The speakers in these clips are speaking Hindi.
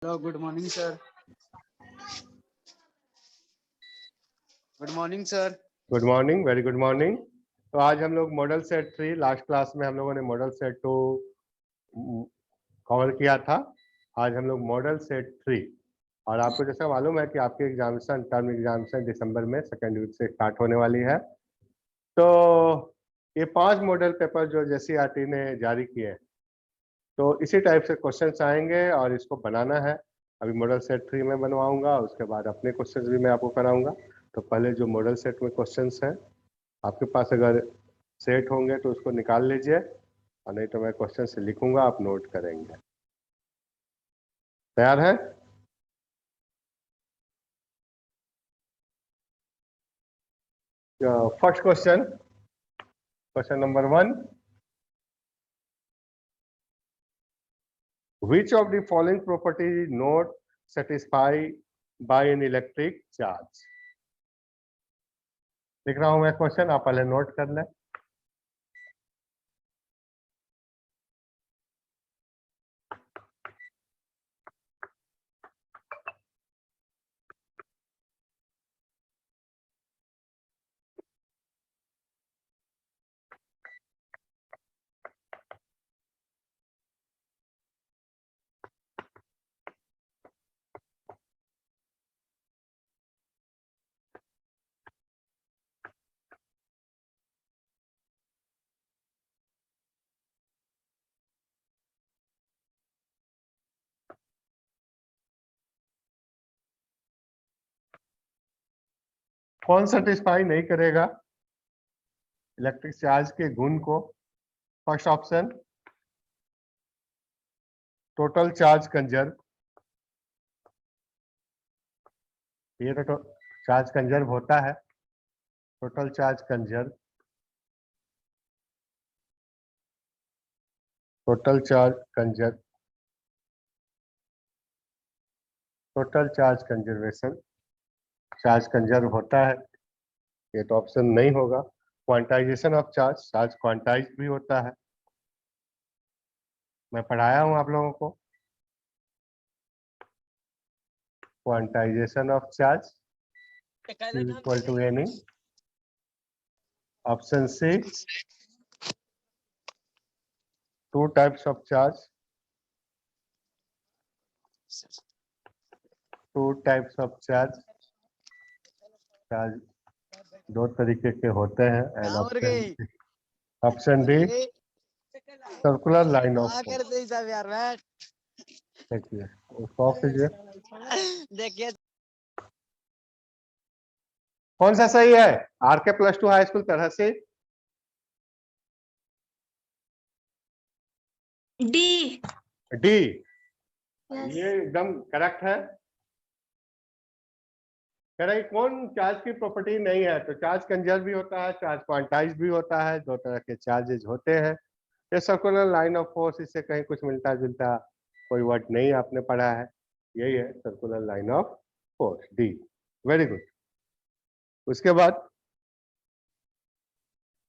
Hello, good morning sir. Good morning sir. Good morning, very good morning. तो आज हम लोग मॉडल सेट 3, लास्ट क्लास में हम लोगों ने मॉडल सेट 2 कवर किया था। आज हम लोग मॉडल सेट 3, और आपको जैसा मालूम है कि आपके एग्जामिनेशन, टर्म एग्जामिनेशन दिसंबर में सेकेंड वीक से स्टार्ट होने वाली है। तो ये 5 मॉडल पेपर जो जेसीईआरटी ने जारी किए हैं, तो इसी टाइप से क्वेश्चंस आएंगे और इसको बनाना है। अभी मॉडल सेट 3 में बनवाऊंगा, उसके बाद अपने क्वेश्चंस भी मैं आपको कराऊंगा। तो पहले जो मॉडल सेट में क्वेश्चंस हैं, आपके पास अगर सेट होंगे तो उसको निकाल लीजिए, और नहीं तो मैं क्वेश्चन से लिखूंगा, आप नोट करेंगे। तैयार है? First question, question number 1, which of the following property is not satisfied by an electric charge? लिख रहा हूं मैं क्वेश्चन, आप पहले नोट कर लें। कौन सेटिस्फाई नहीं करेगा इलेक्ट्रिक चार्ज के गुण को? First option, total charge conserve. ये तो चार्ज कंजर्व होता है, total charge conserve. Total charge conserve, total charge conservation, charge conserve होता है। ये तो ऑप्शन नहीं होगा। Quantization of charge, charge quantize भी होता है, मैं पढ़ाया हूं आप लोगों को। Quantization of charge is equal to any. Option C, two types of charge, two types of charge, charge दो तरीके के होते हैं। And option D, circular line of force. देखिए उसको ऑफ कीजिए। देखिए, कौन सा सही है? आर के प्लस 2 हाई स्कूल तरह से डी। डी, ये एकदम करेक्ट है। कह रहे कौन चार्ज की प्रॉपर्टी नहीं है? तो चार्ज कंजर्व भी होता है, चार्ज क्वांटाइज भी होता है, दो तरह के चार्जेज होते हैं। ये सर्कुलर लाइन ऑफ फोर्स, इससे कहीं कुछ मिलता जुलता कोई वर्ड नहीं आपने पढ़ा है। यही है circular line of force, D. Very good. उसके बाद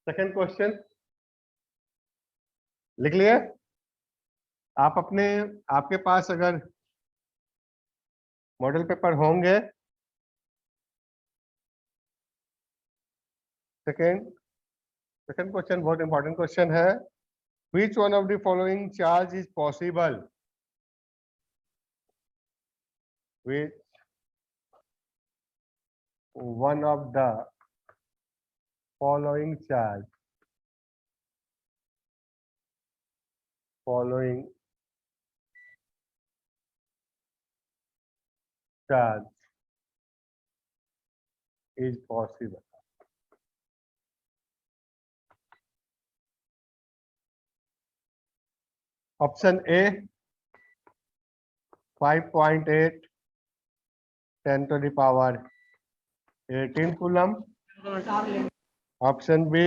सेकंड क्वेश्चन लिख लिए आप अपने, आपके पास अगर मॉडल पेपर होंगे। सेकंड सेकंड क्वेश्चन बहुत इंपॉर्टेंट क्वेश्चन है। Which one of the following charge is possible? Which one of the following charge is possible? Option A, 5.8 10 to the power 18 coulomb. Option B,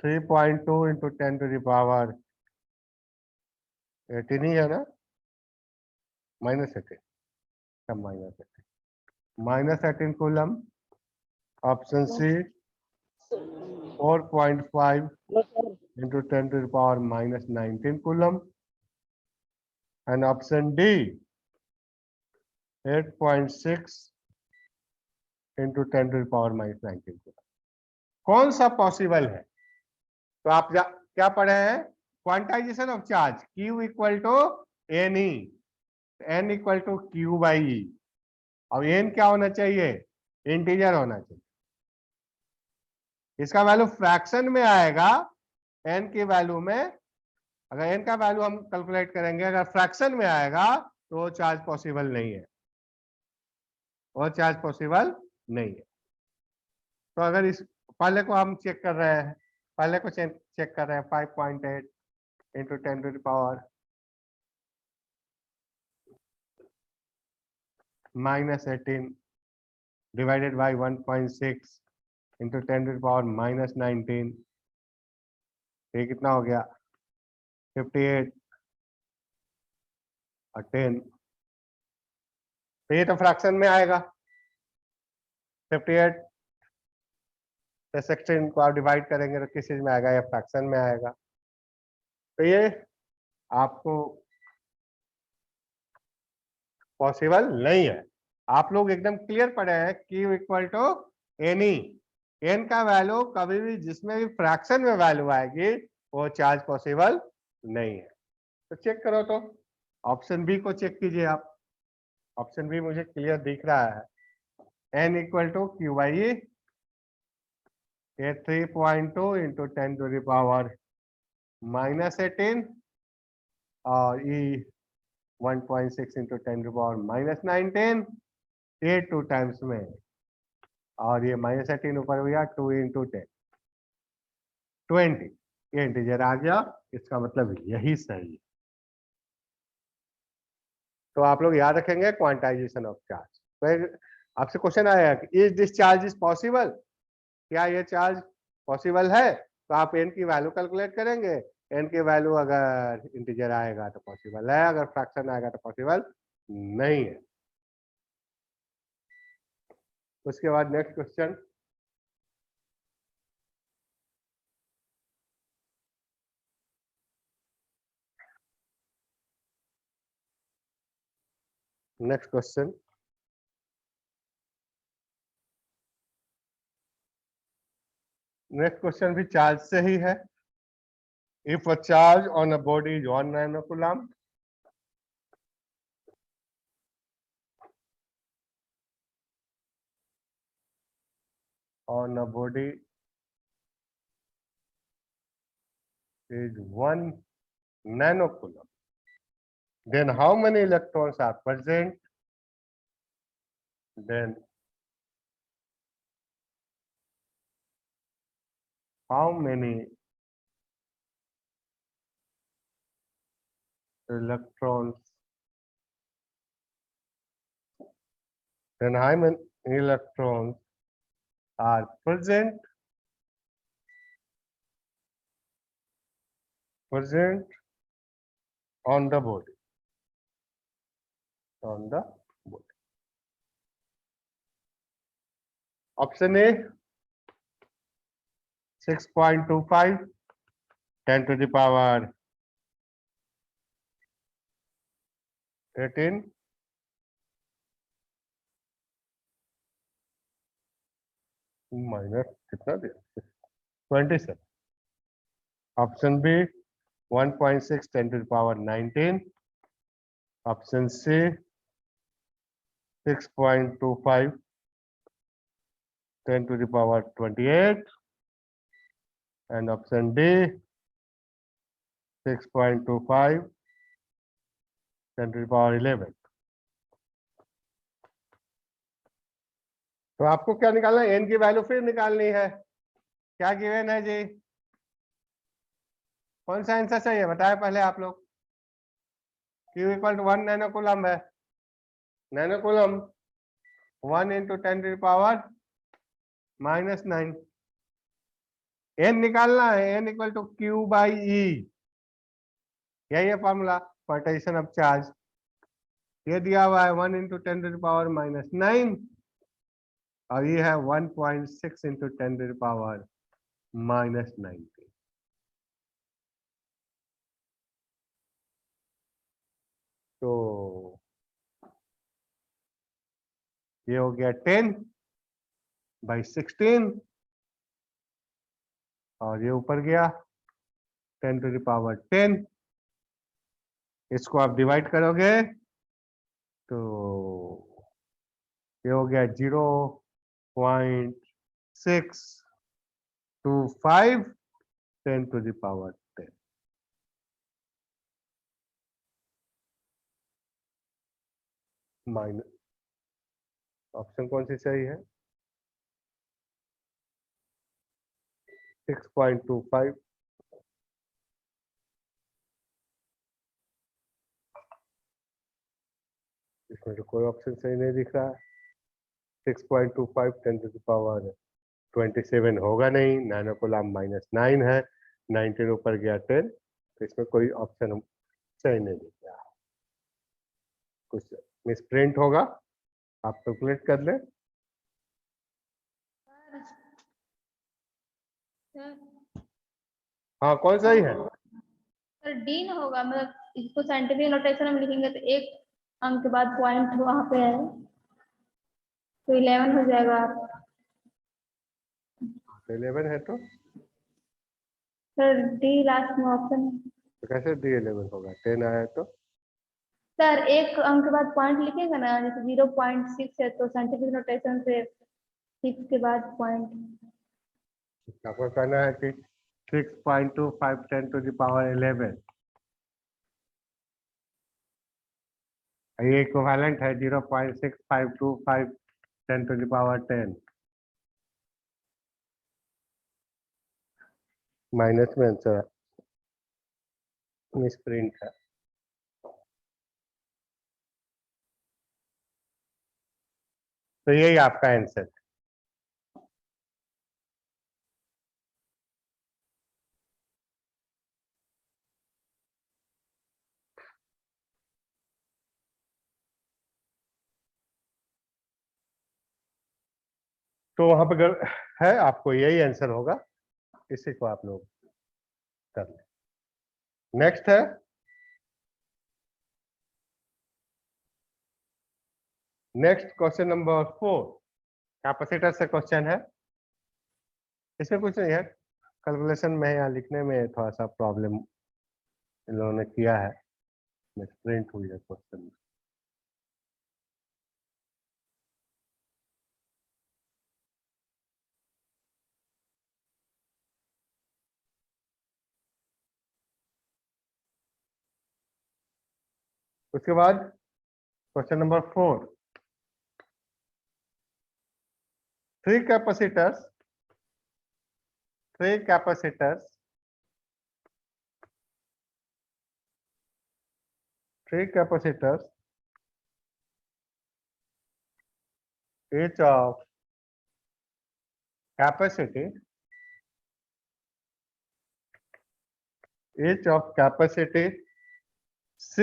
3.2 into 10 to the power 18 ही है ना, -18, सब -18 coulomb. Option C, 4.5 into 10 to the power -19 coulomb. And option D, 8.6 into 10⁻⁻19। कौन सा पॉसिबल है? तो आप क्या पढ़े हैं? Quantization of charge Q equal to N E, n equal to q by e. अब एन क्या होना चाहिए? इंटीजर होना चाहिए। इसका वैल्यू फ्रैक्शन में आएगा। एन की वैल्यू में, अगर एन का वैल्यू हम कैलकुलेट करेंगे, अगर फ्रैक्शन में आएगा तो वो चार्ज पॉसिबल नहीं है, वो चार्ज पॉसिबल नहीं है। तो अगर इस पहले को हम चेक कर रहे हैं, पहले को चेक कर रहे हैं 5.8 इंटू 10⁻⁻18 डिवाइडेड बाई 1.6 इंटू 10⁻⁻19। ये कितना हो गया? 58 और 10। तो ये तो फ्रैक्शन में आएगा। 58 से 16 को आप डिवाइड करेंगे तो किस चीज में आएगा? या फ्रैक्शन में आएगा। तो ये आपको पॉसिबल नहीं है। आप लोग एकदम क्लियर पढ़े हैं Q equal to N E. N का वैल्यू कभी भी जिसमें भी फ्रैक्शन में वैल्यू आएगी वो चार्ज पॉसिबल नहीं है। तो चेक करो, तो ऑप्शन बी को चेक कीजिए आप। ऑप्शन बी मुझे क्लियर दिख रहा है। N equal to q by e, ये 3.2 इंटू 10⁻⁻18 और ई 1.6 इंटू 10⁻⁻19। ये 2 टाइम्स में, और ये -18 ऊपर हो गया 2 इंटू 10 20। ये इंटीजर आ गया, इसका मतलब यही सही है। तो आप लोग याद रखेंगे क्वांटाइजेशन ऑफ चार्ज। फिर आपसे क्वेश्चन आया कि is this charge is possible, क्या ये चार्ज पॉसिबल है? तो आप एन की वैल्यू कैलकुलेट करेंगे। एन की वैल्यू अगर इंटीजर आएगा तो पॉसिबल है, अगर फ्रैक्शन आएगा तो पॉसिबल नहीं है। उसके बाद next question, next question next question भी चार्ज से ही है। If a charge on a body is 1 नैनोकूलम्ब, on a body is 1 nanocoulomb, then how many electrons are present? Then how many electrons? Then how many electrons are present on the body? On the body. Option A 6.25 10 to the power 18 minus कितना दिया 27. Option B 1.6 10 to the power 19. Option C 6.25 10 to the power 28, and option D 6.25 10 to the power 11. तो आपको क्या निकालना है? एन की वैल्यू फिर निकालनी है। क्या गिवन है जी? कौन सा आंसर चाहिए बताए पहले आप लोग। Q इक्वल टू 1 नैनोकूलम्ब है। Nanocoulomb 1 into 10 to the power -9। N निकालना है, n equal to q by e, यही है फॉर्मूला क्वांटाइजेशन ऑफ चार्ज। ये दिया हुआ है 1 इंटू 10 टू द पावर -9, और ये है 1.6 इंटू 10 टू द पावर -19। तो ये हो गया 10/16 और ये ऊपर गया 10⁻10। इसको आप डिवाइड करोगे तो ये हो गया 0.625 10⁻10। माइनस ऑप्शन कौन सी सही है? 6.25। इसमें तो कोई ऑप्शन सही नहीं दिख रहा है। 6.25 10⁻27 होगा नहीं, नैनो कूलम -9 है, 19 ऊपर गया 10, तो इसमें कोई ऑप्शन सही नहीं दिख रहा। कुछ मिसप्रिंट होगा, आप कैलकुलेट कर लें। हाँ कौन सही है? सर डी न होगा, मतलब इसको साइंटिफिक नोटेशन में लिखेंगे तो एक अंक के बाद पॉइंट वहां पे है, तो 11 हो जाएगा। 11 है तो सर डी लास्ट में ऑप्शन है। तो कैसे डी 11 होगा? 10 आया तो सर एक अंक के बाद पॉइंट लिखेगा ना, जैसे 0.6 है तो साइंटिफिक नोटेशन से 6 के बाद पॉइंट। आपको कहना है कि 6.25 10⁻11, ये इक्विवेलेंट है 0.6525 10⁻10। माइनस में आंसर मिसप्रिंट है। तो यही आपका आंसर है। तो वहां पर है, आपको यही आंसर होगा, इसी को आप लोग कर लें। नेक्स्ट है क्वेश्चन नंबर 4, कैपेसिटर से क्वेश्चन है। इसमें कुछ नहीं है, कैलकुलेशन में या लिखने में थोड़ा सा प्रॉब्लम इन लोगों ने किया है, प्रिंट हुई है क्वेश्चन। उसके बाद question number 4, 3 capacitors 3 capacitors 3 capacitors each of capacity C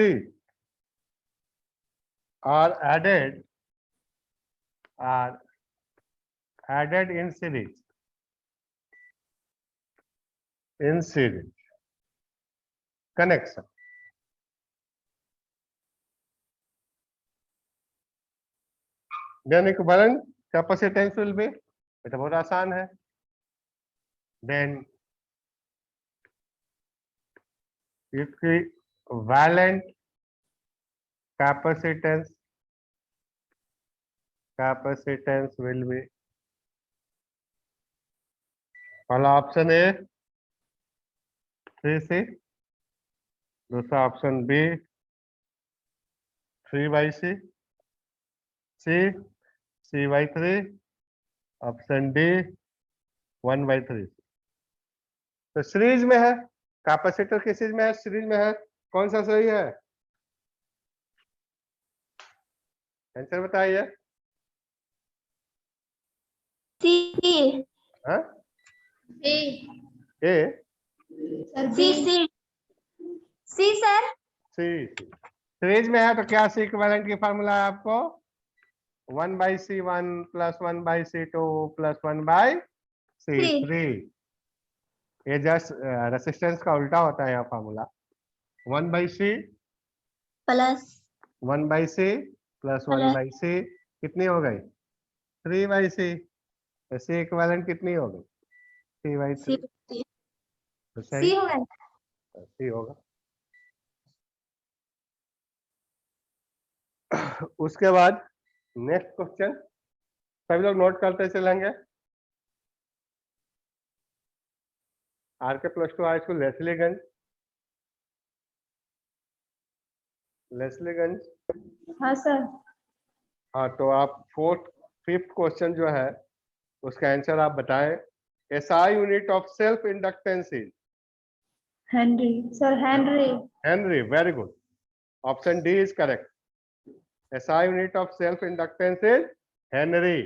are added in series connection. Then equivalent capacitance will be, এটা बहुत आसान है, then equivalent capacitance will be, पहला ऑप्शन ए 3C, दूसरा option B 3/C, C/3, option D 1/3। तो सीरीज में है, कैपेसिटर किस चीज में है? सीरीज में है। कौन सा सही है? आंसर बताइए। सी हाँ ए ए सी सी सी सर। सी सीरीज में है तो क्या सी इक्विवेलेंट की फार्मूला है आपको? 1/C1 + 1/C2 + 1/C3। ये जस्ट रेसिस्टेंस का उल्टा होता है यहाँ formula. 1/C plus 1/C + 1/C कितनी हो गई? 3/c, तो c इक्विवेलेंट कितनी होगी? 3/3। तो सही सी हो गया। c होगा। उसके बाद नेक्स्ट क्वेश्चन सभी लोग नोट करते चलेंगे। RK+2 high school Leslieganj, Leslieganj. हाँ सर। हाँ, तो आप फिफ्थ क्वेश्चन जो है उसका आंसर आप बताएं। SI unit of self inductance is? Henry sir, Henry. Henry, very good. Option D is correct. SI unit of self inductance is Henry.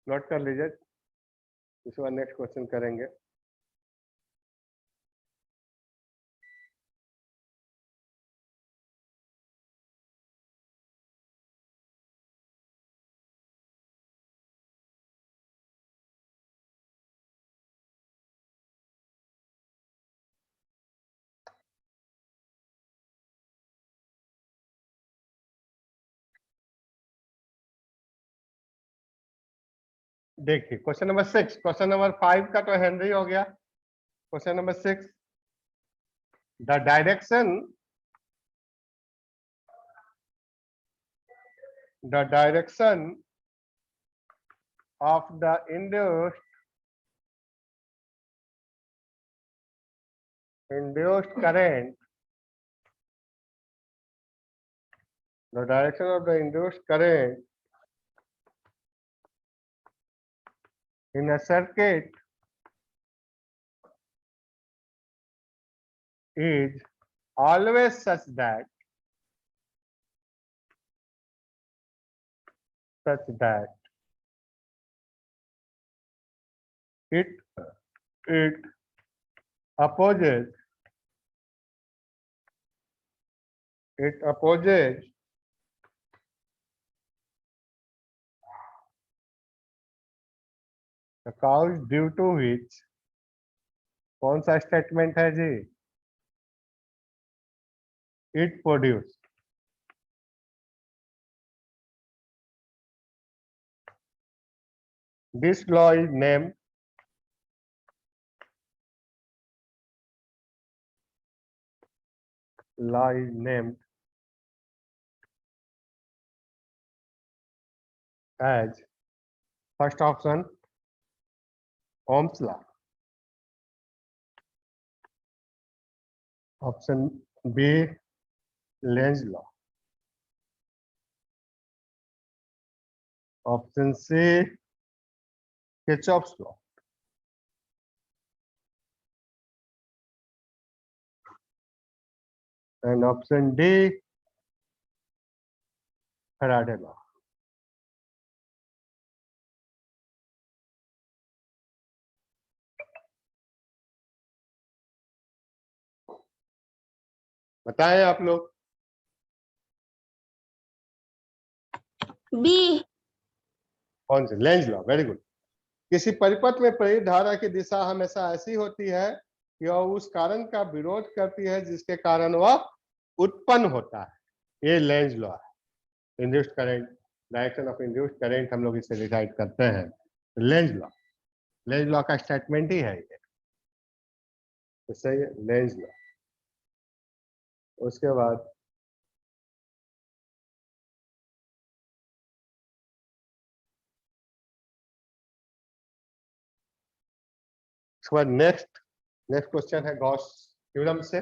Note कर लीजिए, इसके बाद नेक्स्ट क्वेश्चन करेंगे। देखिए क्वेश्चन नंबर 6, क्वेश्चन नंबर 5 का तो हेनरी हो गया। Question number 6, the direction of the induced current, the direction of the induced current in a circuit is always such that it opposes the cause due to which, कौन सा स्टेटमेंट है जी? It produce, this law is named as first option Ohm's law, option B Lenz law, option C Kirchhoff's law, and option D Faraday law. बताएं आप लोग। बी। कौन से? Lenz law, very good. किसी परिपथ में प्रेरित धारा की दिशा हमेशा ऐसी होती है कि वह उस कारण का विरोध करती है जिसके कारण वह उत्पन्न होता है। ये लेंज लॉ है। Induced current, direction of induced current हम लोग इसे डिसाइड करते हैं। लेंज लॉ का स्टेटमेंट ही है ये, तो सही है, लेंज लॉ। उसके बाद नेक्स्ट क्वेश्चन है गॉस थ्योरम से।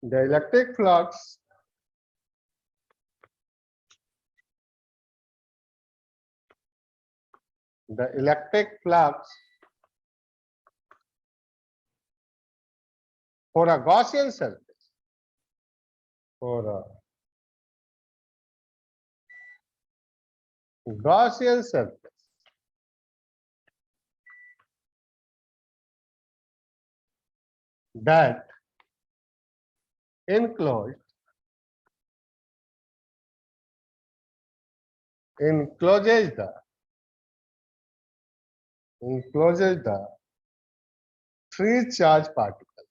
The electric flux for a Gaussian surface, that encloses the free charge particle.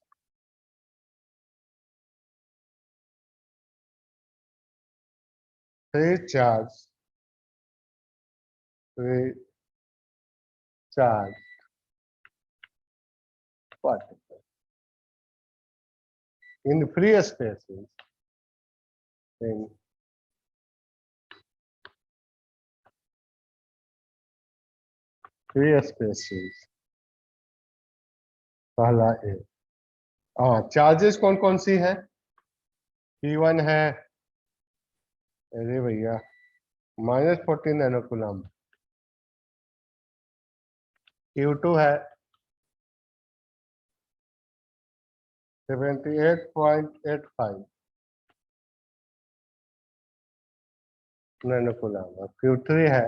Free charge particle in free spaces. In free spaces. पहला ए। चार्जेस कौन कौन सी है? P1 है, अरे भैया, -14 नैनोकूलम। Q2 है 78.85 नैनोकूलम और Q3 है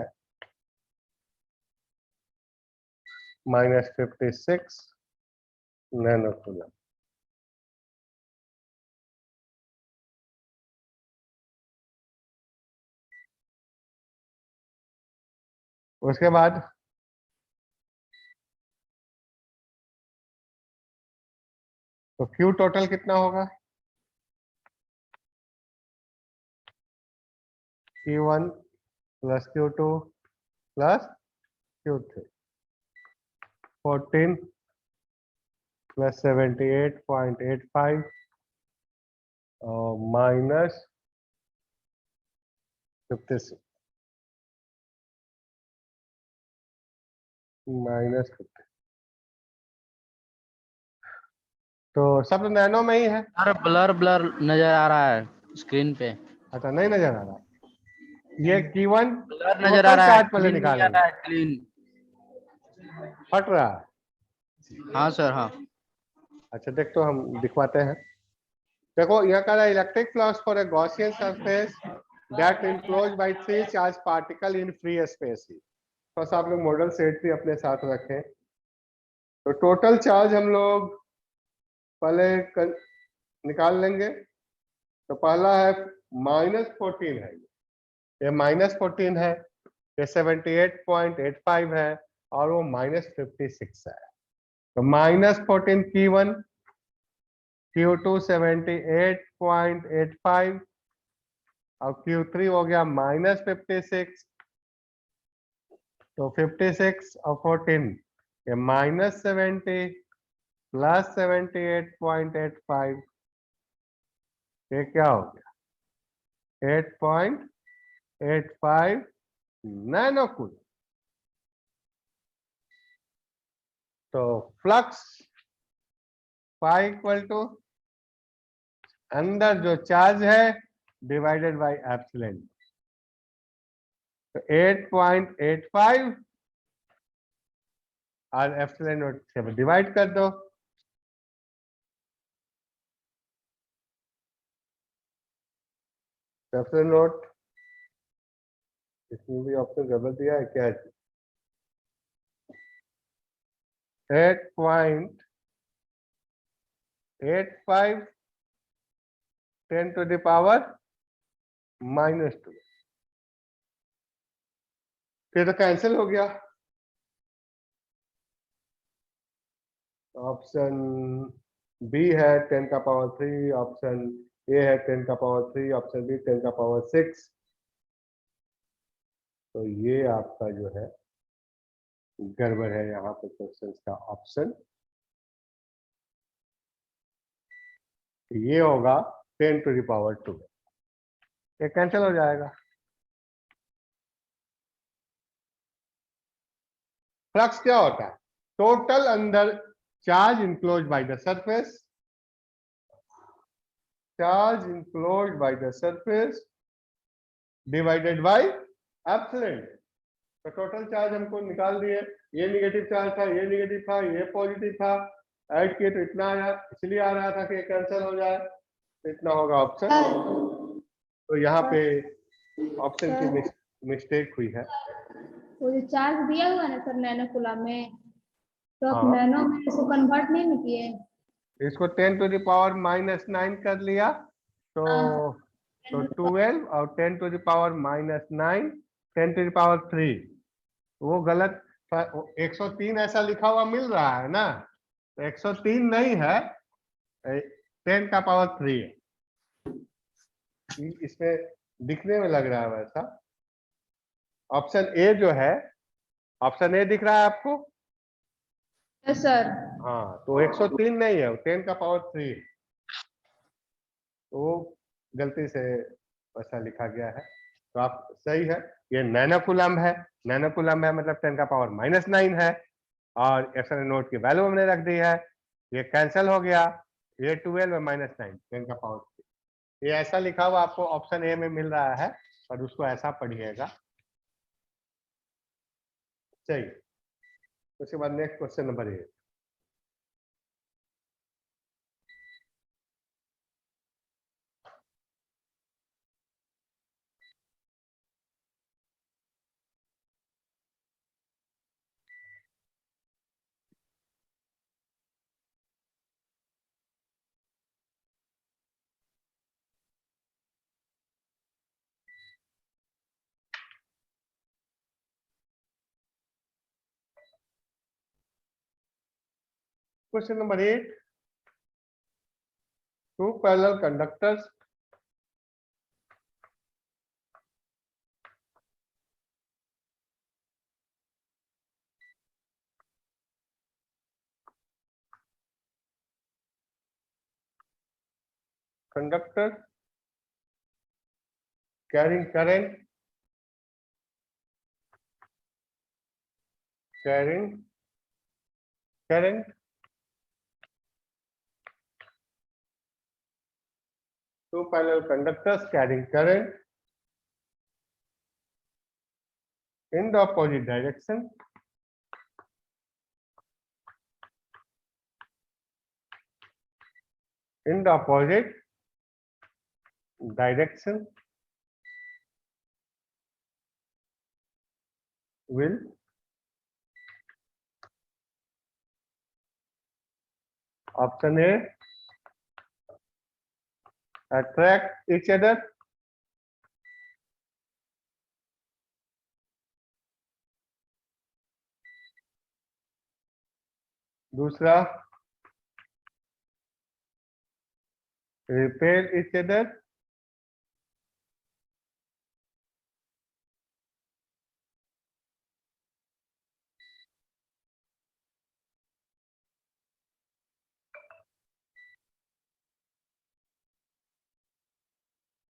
-56 नैनोकूलम। उसके बाद तो Q टोटल कितना होगा? Q1 plus Q2 plus Q3, 14 plus 78.85 और माइनस 56 माइनस 50। तो सब तो नैनो में ही है। अरे ब्लर नजर आ रहा है स्क्रीन पे। अच्छा, नहीं नजर आ रहा। ये Q1 ब्लर नजर आ टोटल रहा है, चार्ज पहले क्लीन नहीं आ निकालेंगे। रहा है, क्लीन। फट रहा है। हाँ सर, हाँ। अच्छा, देख तो हम दिखवाते हैं। देखो यहाँ कह रहा है electric flux for a Gaussian surface that enclosed bye 3 charge particle in free space. बस आप लोग मॉडल सेट भी अपने साथ रखें। तो टोटल चार्ज हम लोग पहले निकाल लेंगे। तो पहला है -14 है, ये -14 है, ये 78.85 है और वो -56 है। तो -14 Q1, Q2 78.85 और Q3 हो गया -56। तो 56 और 14 ये -70 प्लस 78.85, ये क्या हो गया? 8.85 नैनोकूलम। तो फ्लक्स फाई इक्वल टू अंदर जो चार्ज है डिवाइडेड बाय एप्सिलॉन। तो 8.85 और एप्सिलॉन नॉट से डिवाइड कर दो। एप्सिलॉन नॉट, इसमें भी ऑप्शन गलत दिया है क्या? 8.85 10 to the power -2। फिर तो कैंसिल हो गया। ऑप्शन बी है 10 का पावर 3, ऑप्शन ए है 10 का पावर 3, ऑप्शन बी 10 का पावर 6। तो ये आपका जो है गड़बड़ है यहाँ पे क्वेश्चन का ऑप्शन। ये होगा 10 to the power 2, ये कैंसिल हो जाएगा। फ्लक्स क्या होता है? टोटल अंदर charge enclose by the surface, charge enclose by the surface divided by epsilon. तो टोटल चार्ज हमको निकाल दिए। ये नेगेटिव चार्ज था, ये नेगेटिव था, ये पॉजिटिव था, ऐड किए तो इतना आया, इसलिए आ रहा था कि कैंसिल हो जाए। तो इतना होगा ऑप्शन। तो यहाँ पे ऑप्शन की मिस्टेक हुई है। वो जो चार्ज दिया हुआ है ना सर नैनो कूलम में, तो आप हाँ। नैनो में इसको कन्वर्ट नहीं किए? इसको 10⁻⁻9 कर लिया तो हाँ, 12 और 10⁻⁻9 10⁻3 वो गलत। 103 ऐसा लिखा हुआ मिल रहा है ना, तो 103 नहीं है, 10⁻3 है। इसमें दिखने में लग रहा है वैसा। ऑप्शन ए जो है, ऑप्शन ए दिख रहा है आपको? Yes sir. हाँ, तो 103 नहीं है, 10⁻3 है। तो वो गलती से वैसा लिखा गया है, तो आप सही है। ये नैनोकुलम है, नैनोकुलम है मतलब 10⁻⁻9 है, और एप्सिलॉन नोट की वैल्यू हमने रख दी है, ये कैंसिल हो गया, ये 12 और -9 10⁻3। ये ऐसा लिखा हुआ आपको ऑप्शन ए में मिल रहा है, और उसको ऐसा पढ़िएगा। सही। उसके बाद next question number 8। Question number 8. Two parallel conductors carrying current two parallel conductors carrying current in the opposite direction will option A attract each other, दूसरा repel each other,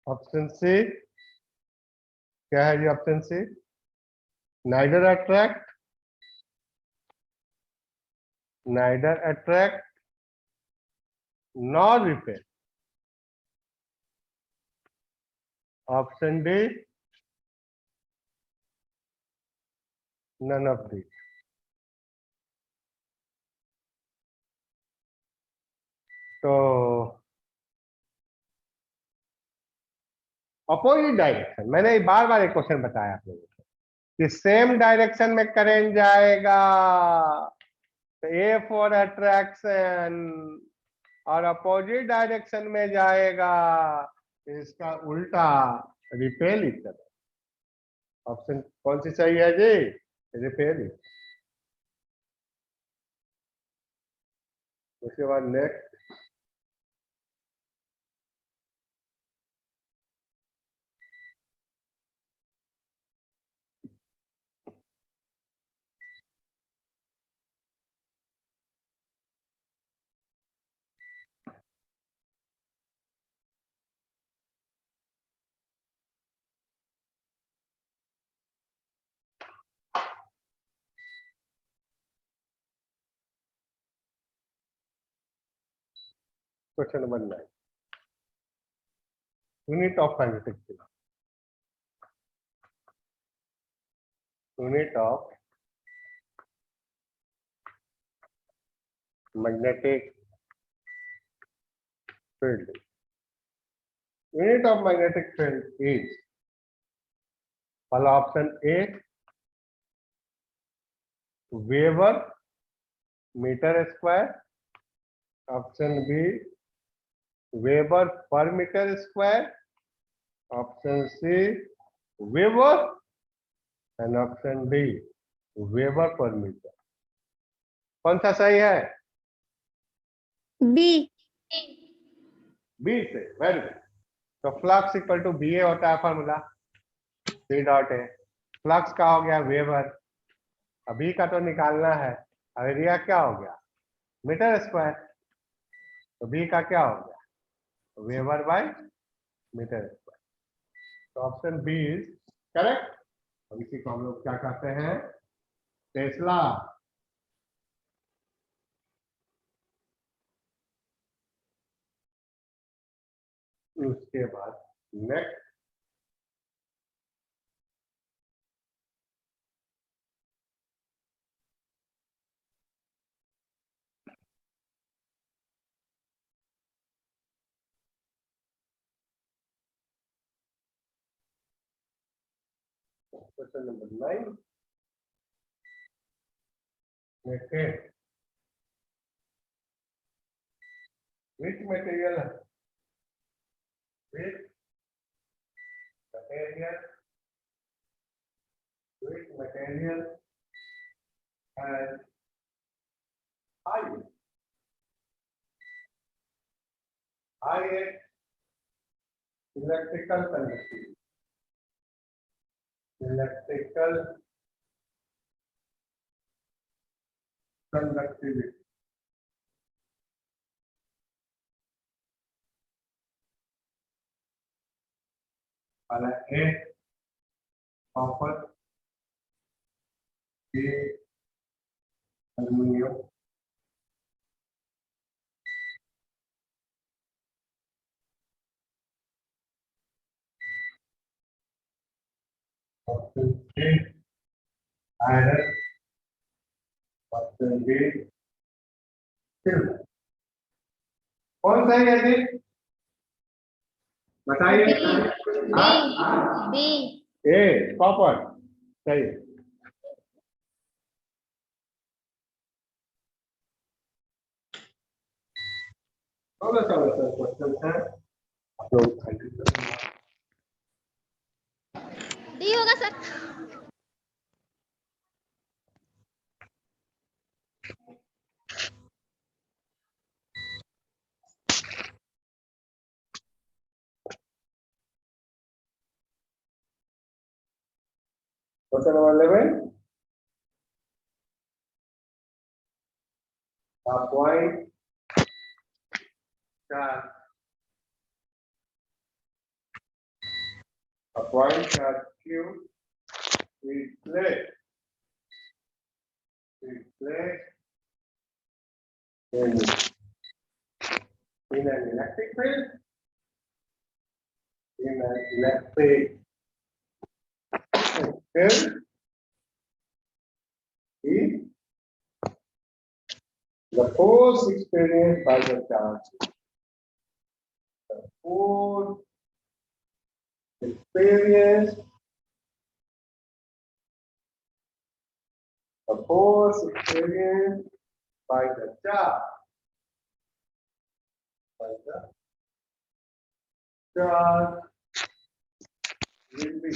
option C क्या है जी? Option C neither attract nor repel, option D none of these। तो अपोजिट डायरेक्शन, मैंने बार बार एक क्वेश्चन बताया आप लोगों को कि सेम डायरेक्शन में करंट जाएगा, तो ए फॉर अट्रैक्शन, और अपोजिट डायरेक्शन में जाएगा इसका उल्टा, रिपेल इच अदर। ऑप्शन कौन सी सही है जी? रिपेल। उसके बाद next question number 9, unit of magnetic field. Unit of magnetic field, unit of magnetic field is, पहला option A weber meter square, option B weber per meter square, option C weber and option D weber per meter. कौन सा सही है? बी। बी से, वेरी गुड। तो flux equal to B A होता है formula, B dot A. Flux का हो गया वेबर, अभी का तो निकालना है, एरिया क्या हो गया मीटर स्क्वायर, तो बी का क्या हो गया वेबर बाय मीटर स्क्वायर। तो ऑप्शन बी इज करेक्ट। और इसी को हम लोग क्या कहते हैं? टेस्ला। उसके बाद next question number 9। Next, which material which material which material has high electrical conductivity, electrical conductivity? वाला A copper, B aluminium, option A iron, option B silver. कौन सही है जी? बताइए। बी। ए कॉपर सही है। चलो सर क्वेश्चन है आप लोग डी होगा sir. Question number 11। A point charge, a point charge Q is placed in an electric field, in an electric field is the force experienced by the charge. The force experienced by the charge will be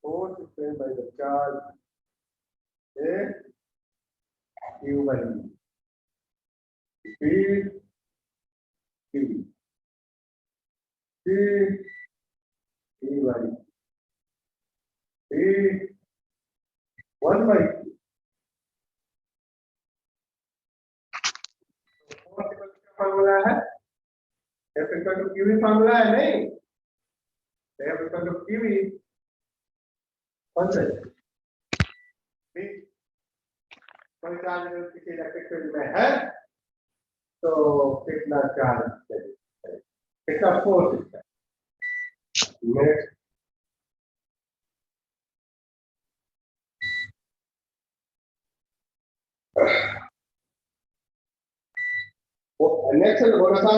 force experienced by the charge is Q by V. Speed Q. Speed E by Speed 1 by Q. Formula है F equal to Q formula है नहीं, F इक्वल टू क्यू कौन सा है? कोई चार्ज किसी इलेक्ट्रिक फील्ड में है तो कितना चार्ज है, कितना फोर्स है। नेक्स्ट नेक्स्ट बोला था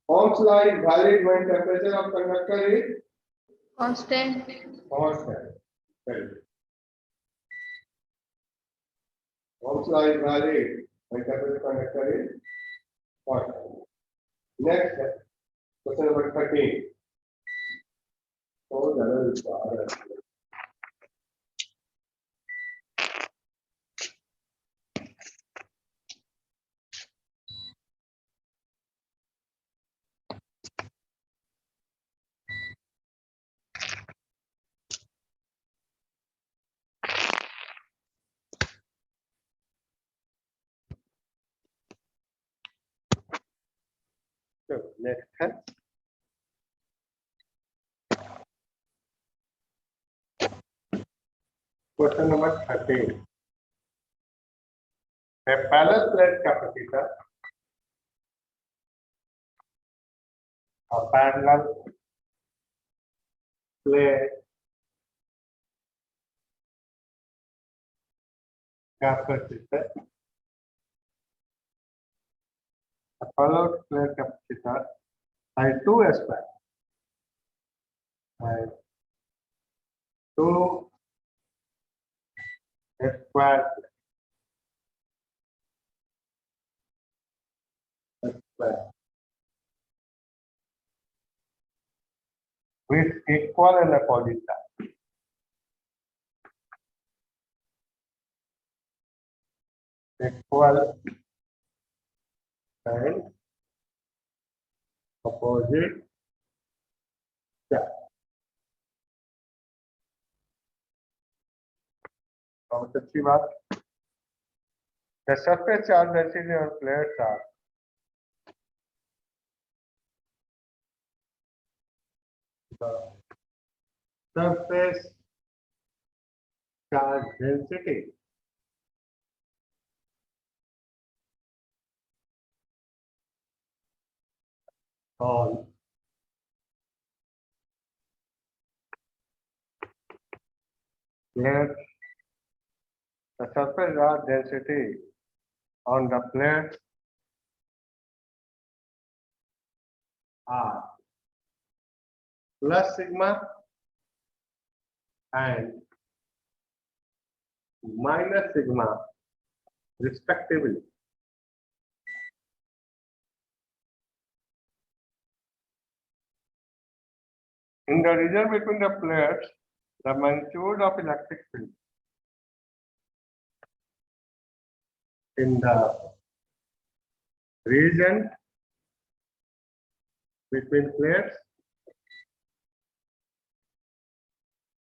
Ohm's law is valid when temperature of conductor is constant. constant. Ohm's law is valid. My capacitor conductor is short. Next, question number 13. So, that is so, next है question number 13. A parallel plate capacitor, a parallel plate capacitor, a parallel plate capacitor has two aspects. Has two square with equal and opposite side. Equal and opposite side. बहुत अच्छी बात. The surface charge density on plates are the surface charge density on plates. The surface charge density on the plate are plus sigma and minus sigma respectively. In the region between the plates, the magnitude of electric field in the region between plates,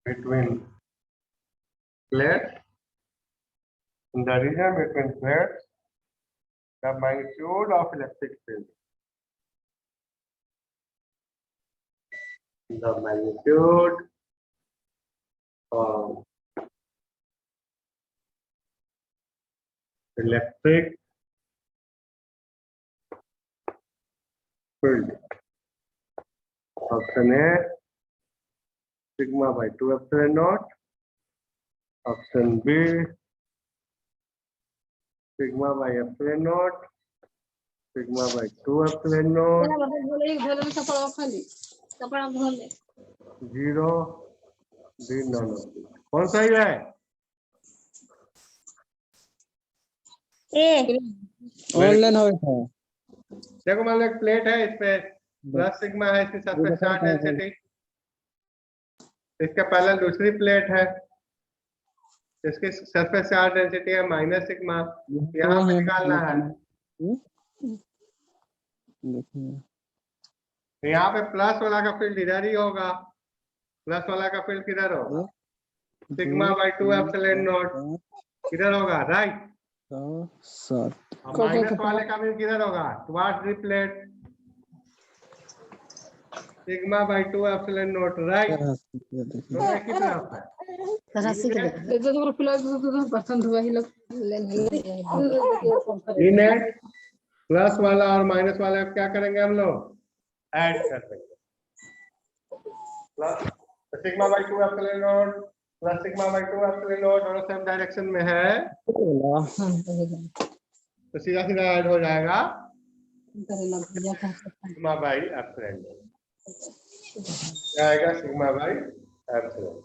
in the region between plates, the magnitude of electric field. The magnitude of electric field. Option A, sigma by 2 epsilon naught. Option B, sigma by epsilon naught. Sigma by 2 epsilon naught. 0 D none of these. कौन सा ही है? ऑनलाइन हो था. देखो मान लो एक प्लेट है, इस पे प्लस सिग्मा है, इसकी सरफेस चार्ज डेंसिटी. इसके पहले दूसरी प्लेट है, इसकी सरफेस चार्ज डेंसिटी है माइनस सिग्मा. यहाँ पे निकालना है. यहाँ पे प्लस वाला का फील्ड इधर ही होगा. प्लस वाला का फील्ड किधर होगा? सिग्मा बाय 2 एप्सिलॉन नॉट किधर होगा? राइट. माइनस वाले का फील्ड किधर होगा? Towards the plate. Sigma bye 2 epsilon not. Right. दोनों एक ही तरफ है. प्लस वाला और माइनस वाला क्या करेंगे हम लोग? ऐड कर देंगे. Plus sigma bye 2 epsilon not plus sigma bye 2 epsilon not दोनों सेम डायरेक्शन में है, तो सीधा सीधा ऐड हो जाएगा सिग्मा बाय एप्सिलॉन नॉट. क्या आएगा? Sigma by epsilon.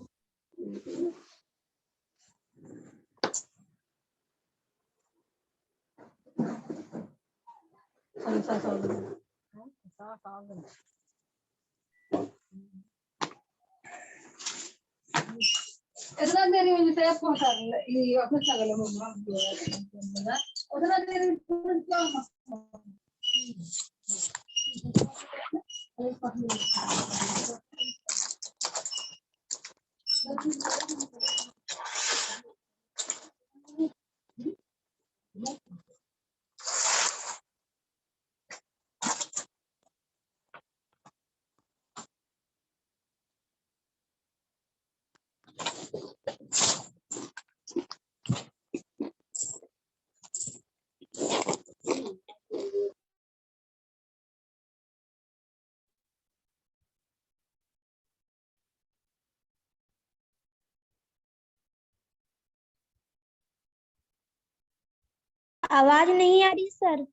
इतना देरी में से पहुंचा ये ऑफिस का गले में उतना देरी आवाज नहीं आ रही सर।